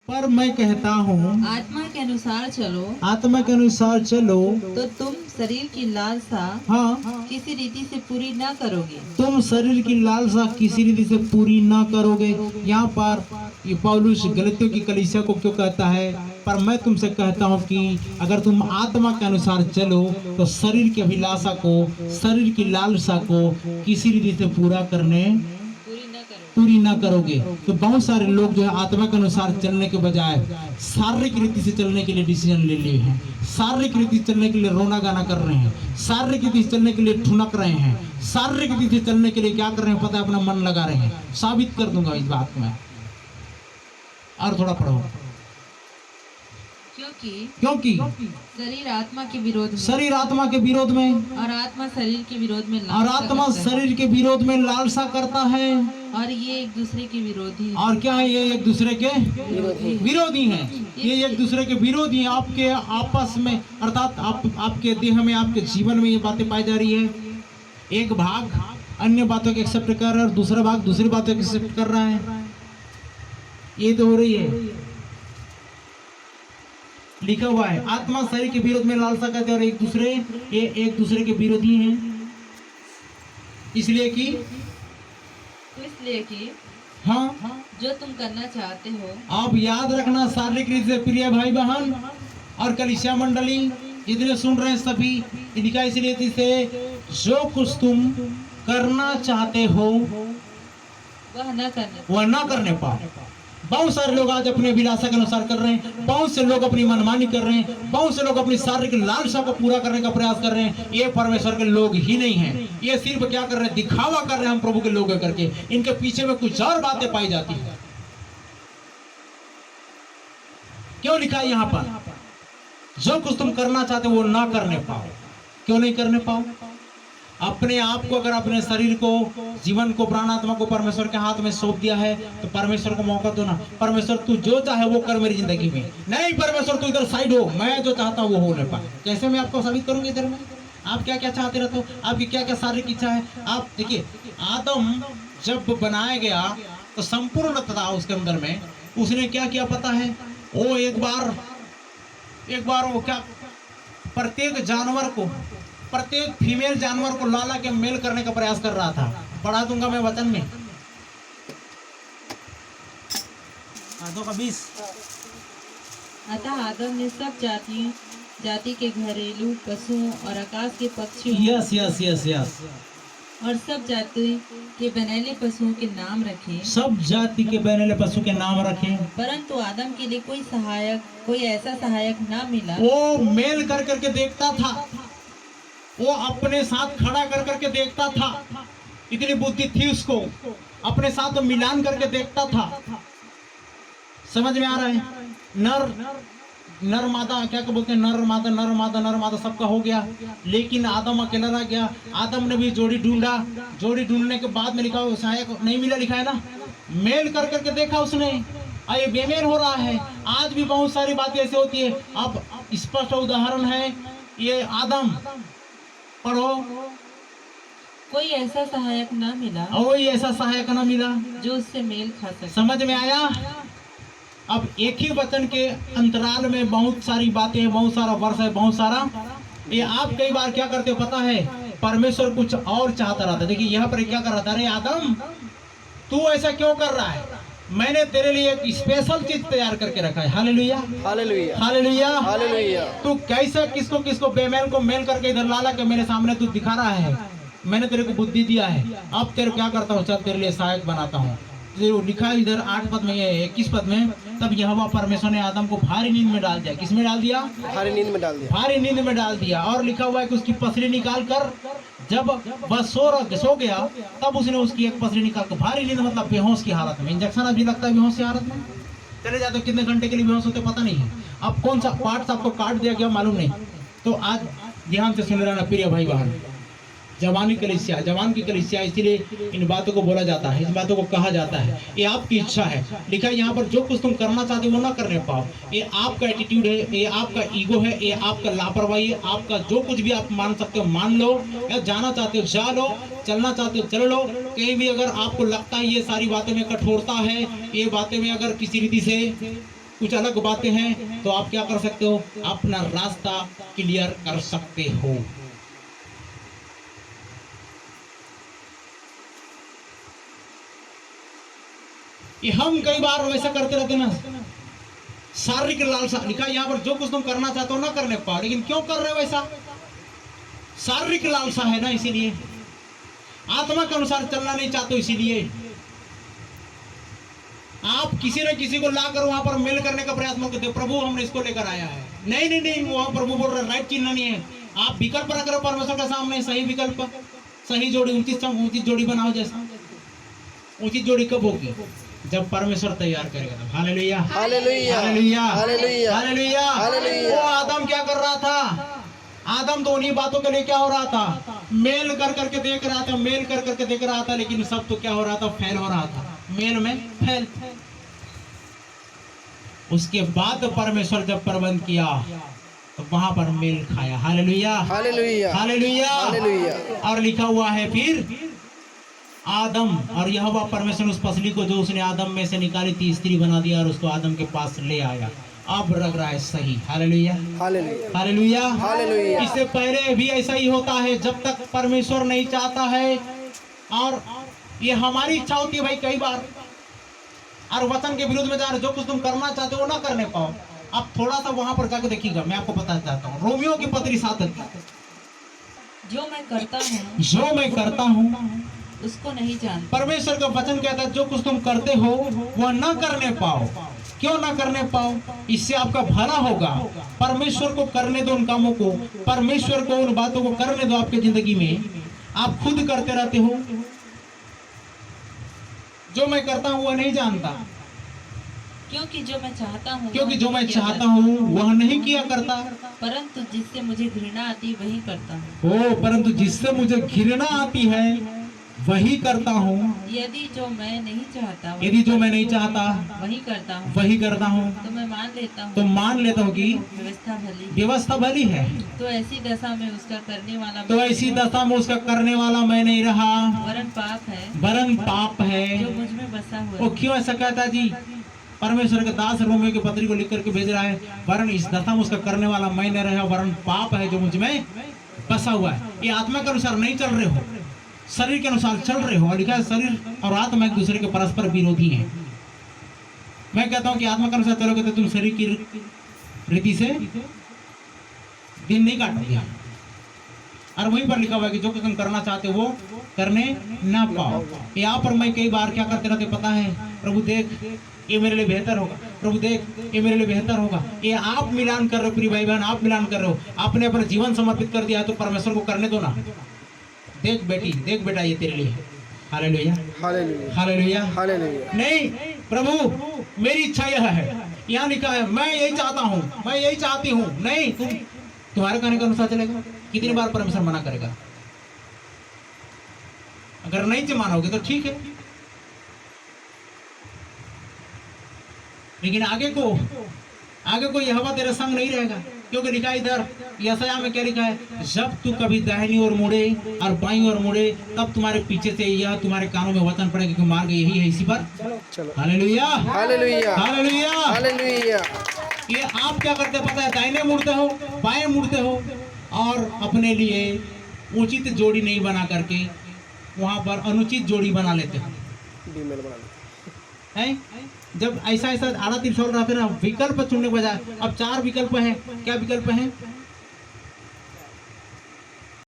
पर मैं कहता हूँ आत्मा के अनुसार चलो आत्मा के अनुसार चलो तो तुम शरीर की लालसा हाँ किसी रीति से पूरी न करोगे। तुम शरीर की लालसा किसी रीति से पूरी ना करोगे। यहाँ पर ये पौलुस गलतियों की कलीसिया को क्यों कहता है, पर मैं तुमसे कहता हूँ कि अगर तुम आत्मा के अनुसार चलो तो शरीर की अभिलाषा को, शरीर की लालसा को किसी रीति से पूरी ना करोगे। तो बहुत सारे लोग जो है आत्मा के अनुसार चलने के बजाय शारीरिक रीति से चलने के लिए डिसीजन ले लिए हैं, शारीरिक रीति से चलने के लिए रोना गाना कर रहे हैं, शारीरिक रीति से चलने के लिए ठुनक रहे हैं, शारीरिक रीति से चलने के लिए क्या कर रहे हैं पता है, अपना मन लगा रहे हैं। साबित कर दूंगा इस बात में, और थोड़ा पढ़ो। क्योंकि शरीर आत्मा के विरोध में, शरीर आत्मा के विरोध में और आत्मा शरीर के विरोध में और आत्मा शरीर के विरोध में लालसा करता है, और ये एक दूसरे के विरोधी। और क्या है, ये एक दूसरे के विरोधी हैं। ये एक दूसरे के विरोधी हैं। आपके आपस में अर्थात आपके देह में, आपके जीवन में ये बातें पाई जा रही है। एक भाग अन्य बातों को एक्सेप्ट कर रहा है और दूसरा भाग दूसरी बातों को एक्सेप्ट कर रहा है। ये तो हो रही है, लिखा हुआ है आत्मा शरीर के विरोध में लालसा करते और एक दूसरे के विरोधी हैं। इसलिए कि हाँ, जो तुम करना चाहते हो। आप याद रखना, शारीरिक रीति से प्रिय भाई बहन और कलीसिया मंडली जितने सुन रहे हैं सभी, लिखा इसलिए से जो कुछ तुम करना चाहते हो वह न करने पाओ। बहुत सारे लोग आज अपने अभिलाषा के अनुसार कर रहे हैं, बहुत से लोग अपनी मनमानी कर रहे हैं, बहुत से लोग अपनी शारीरिक लालसा को पूरा करने का प्रयास कर रहे हैं। ये परमेश्वर के लोग ही नहीं हैं। ये सिर्फ क्या कर रहे हैं, दिखावा कर रहे हैं हम प्रभु के लोग करके। इनके पीछे में कुछ और बातें पाई जाती है। क्यों लिखा है यहाँ पर, जो कुछ तुम करना चाहते हो वो ना करने पाओ। क्यों नहीं करने पाओ? अपने आप को, अगर अपने शरीर को, जीवन को, प्राण आत्मा को परमेश्वर के हाथ में सौंप दिया है तो परमेश्वर को मौका दो ना। परमेश्वर तू जो चाहे वो कर मेरी जिंदगी में। नहीं परमेश्वर तू इधर साइड हो, मैं जो चाहता हूँ वो हो नहीं पाए। कैसे मैं आपको साबित करूंगा इधर में? आप क्या क्या चाहते रहते हो, आपकी क्या क्या शारीरिक इच्छा है। आप देखिए, आदम जब बनाया गया तो संपूर्णता उसके अंदर में, उसने क्या किया पता है? वो एक बार वो क्या, प्रत्येक फीमेल जानवर को लाला के मेल करने का प्रयास कर रहा था। पढ़ा दूंगा मैं वचन में, 2:20। अतः आदम ने सब जाति के घरेलू पशुओं और आकाश के पक्षियों यस और सब जाति के बनैले पशुओं के नाम रखे। सब जाति के बनैले पशु के नाम रखे। परंतु आदम के लिए कोई ऐसा सहायक ना मिला। वो मेल कर करके देखता था, वो अपने साथ खड़ा कर करके देखता था। इतनी बुद्धि थी उसको, अपने साथ तो मिलान करके देखता था। समझ में आ रहा है? नर मादा क्या बोलते हैं, नर मादा सबका हो गया, लेकिन आदम अकेला रह गया। आदम ने भी जोड़ी ढूंढा, जोड़ी ढूंढने के बाद में लिखा सहायक नहीं मिला, लिखा है ना, मेल कर करके देखा उसने, ये बेमेल हो रहा है। आज भी बहुत सारी बातें ऐसे होती है। अब स्पष्ट उदाहरण है ये आदम, पढ़ो। कोई ऐसा सहायक ना मिला, जो उससे मेल खा सके। समझ में आया? अब एक ही वचन के अंतराल में बहुत सारी बातें हैं, बहुत सारा वर्ष है, बहुत सारा। ये आप कई बार क्या करते हो पता है, परमेश्वर कुछ और चाहता रहता है। देखिए यहाँ पर क्या कर रहा था, अरे आदम तू ऐसा क्यों कर रहा है? मैंने तेरे लिए एक स्पेशल चीज तैयार करके रखा है। Hallelujah hallelujah hallelujah hallelujah. तू कैसे किसको बेमेल को मेल करके इधर लाला के मेरे सामने तू दिखा रहा है। मैंने तेरे को बुद्धि दिया है, अब तेरे क्या करता हूँ, चल तेरे लिए सहायक बनाता हूँ। लिखा है इधर 8 पद में, 21 पद में, तब यहोवा परमेश्वर ने आदम को भारी नींद में डाल दिया। किसमें डाल दिया? भारी नींद में डाल दिया। और लिखा हुआ है कि उसकी पसली निकाल कर, जब वह सो गया तब उसने उसकी एक पसली निकाल कर, भारी नींद मतलब बेहोश की हालत में। इंजेक्शन अभी लगता है बेहोश की हालत में, चले जाते कितने घंटे के लिए बेहोश होते पता नहीं है। अब कौन सा पार्ट आपको काट दिया गया मालूम नहीं। तो आज ध्यान से सुन रहा प्रिय भाई बहन, जवान की कलीसिया, इसीलिए इन बातों को बोला जाता है, इस बातों को कहा जाता है। ये आपकी इच्छा है। लिखा है यहाँ पर, जो कुछ तुम करना चाहते हो वो ना करने पाओ। ये आपका एटीट्यूड है, ये आपका ईगो है, ये आपका लापरवाही है। आपका जो कुछ भी आप मान सकते हो मान लो, या जाना चाहते हो जा लो, चलना चाहते हो चल लो। कहीं भी अगर आपको लगता है ये सारी बातें में कठोरता है, ये बातें में अगर किसी रीति से कुछ अलग बातें हैं तो आप क्या कर सकते हो, अपना रास्ता क्लियर कर सकते हो। ये हम कई बार वैसा करते रहते ना, शारीरिक लालसा लिखा यहाँ पर, जो कुछ तुम करना चाहते हो ना करने पाओ, लेकिन क्यों कर रहे हो वैसा? शारीरिक लालसा है ना, इसीलिए आत्मा के अनुसार चलना नहीं चाहते, इसीलिए आप किसी न किसी को लाकर वहां पर मेल करने का प्रयास मत करते, प्रभु हमने इसको लेकर आया है, नहीं नहीं नहीं, वहां प्रभु बोल रहे राइट चिन्ह नहीं है। आप विकल्प रख रहे हो परमेश्वर के सामने, सही विकल्प, सही जोड़ी, उचित जोड़ी बनाओ। जैसा उचित जोड़ी कब होगी? जब परमेश्वर तैयार करेगा तब। Hallelujah hallelujah hallelujah hallelujah hallelujah. Hallelujah. वो आदम क्या कर रहा था? आदम तो उन्हीं बातों के लिए क्या हो रहा था, मेल कर करके देख रहा था, मेल कर करके देख रहा था, लेकिन सब तो क्या हो रहा था, फेल हो रहा था, मेल में फेल। उसके बाद परमेश्वर जब प्रबंध किया तो वहां पर मेल खाया। Hallelujah hallelujah hallelujah hallelujah. और लिखा हुआ है फिर आदम और यहोवा परमेश्वर उस पसली को जो उसने आदम में से निकाली थी स्त्री बना दिया और उसको आदम के पास ले आया। अब लग रहा है सही। Hallelujah hallelujah hallelujah hallelujah. इससे पहले भी ऐसा ही होता है, जब तक परमेश्वर नहीं चाहता है, और ये हमारी इच्छा होती है भाई कई बार, और वचन के विरुद्ध में जा रहे, जो कुछ तुम करना चाहते हो ना करने पाओ। अब थोड़ा सा वहां पर जाकर देखिएगा, मैं आपको बताना चाहता हूँ, रोमियो की पत्री 7, जो मैं करता हूँ जो मैं करता हूँ उसको नहीं जानता। परमेश्वर का वचन कहता है जो कुछ तुम करते हो वह न करने पाओ। क्यों ना करने पाओ? इससे आपका भला होगा। परमेश्वर को करने दो उन कामों को, परमेश्वर को उन बातों को करने दो आपकी जिंदगी में। आप खुद करते रहते हो, जो मैं करता हूं वह नहीं जानता, क्योंकि जो मैं चाहता हूँ क्योंकि जो मैं चाहता हूँ वह नहीं किया करता, परंतु जिससे मुझे घृणा आती वही करता हूँ। ओ परंतु जिससे मुझे घृणा आती है वही करता हूँ। यदि जो मैं नहीं चाहता वही करता हूँ वही करता हूँ तो मैं मान लेता तो हूँ मान लेता हूँ कि व्यवस्था भली है। तो ऐसी दशा में उसका करने वाला तो ऐसी दशा में उसका करने वाला मैं नहीं रहा, वरन पाप है वरन पाप है जो मुझ में बसा हुआ वो है। क्यों ऐसा कहता जी? परमेश्वर के दास रोमियो की पत्री को लिख करके भेज रहा है, वरन इस दशा में उसका करने वाला मैं नहीं रहा, वरन पाप है जो मुझ में बसा हुआ है। ये आत्मा के अनुसार नहीं चल रहे हो, शरीर के अनुसार चल रहे हो। और लिखा है शरीर और आत्मा एक दूसरे के परस्पर विरोधी हैं। मैं कहता हूं कि आत्मा के अनुसार चलोगे तो तुम शरीर की रीति से दिन नहीं काटोगे। और वहीं पर लिखा हुआ है कि जो तुम करना चाहते हो वो करने ना पाओ। यहाँ पर मैं कई बार क्या करते रहते पता है, प्रभु देख ये मेरे लिए बेहतर होगा, प्रभु देख ये मेरे लिए बेहतर होगा। ये आप मिलान कर रहे हो प्रिय भाई बहन, आप मिलान कर रहे हो, आपने अपना जीवन समर्पित कर दिया है तो परमेश्वर को करने दो ना। देख बेटी, देख बेटा, ये तेरे लिए। Hallelujah hallelujah hallelujah hallelujah. नहीं प्रभु मेरी इच्छा यह है, यहाँ लिखा है मैं यही चाहता हूँ, मैं यही चाहती हूँ। नहीं, तुम्हारे कहने का अनुसार चलेगा? कितनी बार परमेश्वर मना करेगा? अगर नहीं मानोगे तो ठीक है, लेकिन आगे को यहोवा तेरे संग नहीं रहेगा। क्योंकि लिखा इधर यशायाह में क्या लिखा है, जब तू कभी दाहिनी ओर मुड़े और बाईं ओर मुड़े तब तुम्हारे पीछे से यह तुम्हारे कानों में वचन पड़ेगा कि मार्ग यही है इसी पर। Hallelujah hallelujah hallelujah hallelujah. ये आप क्या करते पता है, दाहिने मुड़ते हो, बाएं मुड़ते हो और अपने लिए उचित जोड़ी नहीं बना करके वहां पर अनुचित जोड़ी बना लेते हो। डीमेल बना लो। हैं? जब ऐसा आड़ा तिरछोल रहते ना, विकल्प चुनने के बजाय अब 4 विकल्प हैं। क्या विकल्प हैं?